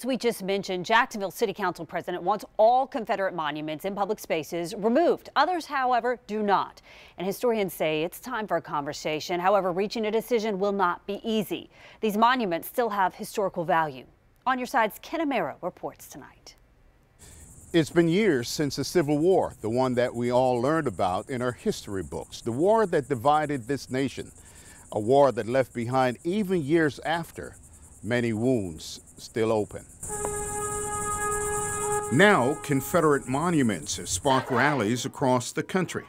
As we just mentioned, Jacksonville City Council President wants all Confederate monuments in public spaces removed. Others, however, do not. And historians say it's time for a conversation. However, reaching a decision will not be easy. These monuments still have historical value. On Your Side's Ken Amaro reports tonight. It's been years since the Civil War, the one that we all learned about in our history books, the war that divided this nation, a war that left behind, even years after, many wounds still open. Now, Confederate monuments have sparked rallies across the country.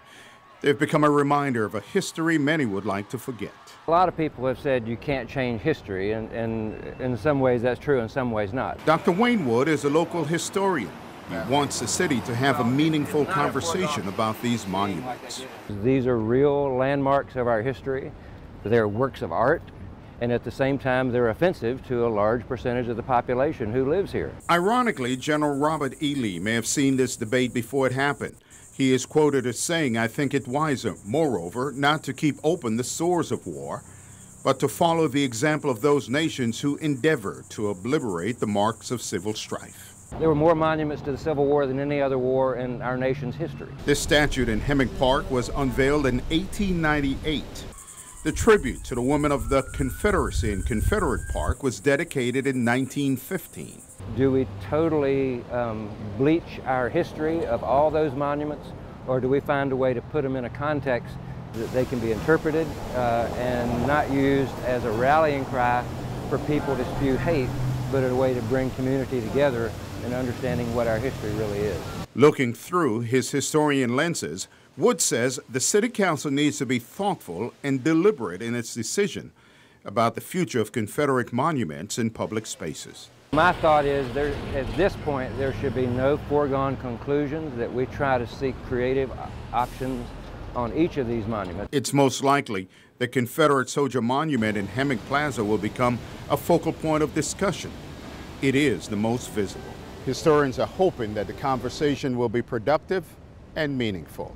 They've become a reminder of a history many would like to forget. A lot of people have said you can't change history, and in some ways that's true, in some ways not. Dr. Wayne Wood is a local historian. He wants the city to have a meaningful conversation about these monuments. These are real landmarks of our history. They're works of art, and at the same time they're offensive to a large percentage of the population who lives here. Ironically, General Robert E. Lee may have seen this debate before it happened. He is quoted as saying, "I think it wiser, moreover, not to keep open the sores of war, but to follow the example of those nations who endeavor to obliterate the marks of civil strife." There were more monuments to the Civil War than any other war in our nation's history. This statue in Hemming Park was unveiled in 1898. The tribute to the women of the Confederacy in Confederate Park was dedicated in 1915. Do we totally bleach our history of all those monuments, or do we find a way to put them in a context that they can be interpreted and not used as a rallying cry for people to spew hate, but a way to bring community together and understanding what our history really is? Looking through his historian lenses, Wood says the City Council needs to be thoughtful and deliberate in its decision about the future of Confederate monuments in public spaces. My thought is, at this point, there should be no foregone conclusions, that we try to seek creative options on each of these monuments. It's most likely the Confederate Soldier Monument in Hemming Plaza will become a focal point of discussion. It is the most visible. Historians are hoping that the conversation will be productive and meaningful.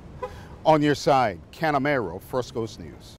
On Your Side, Ken Amaro, First Coast News.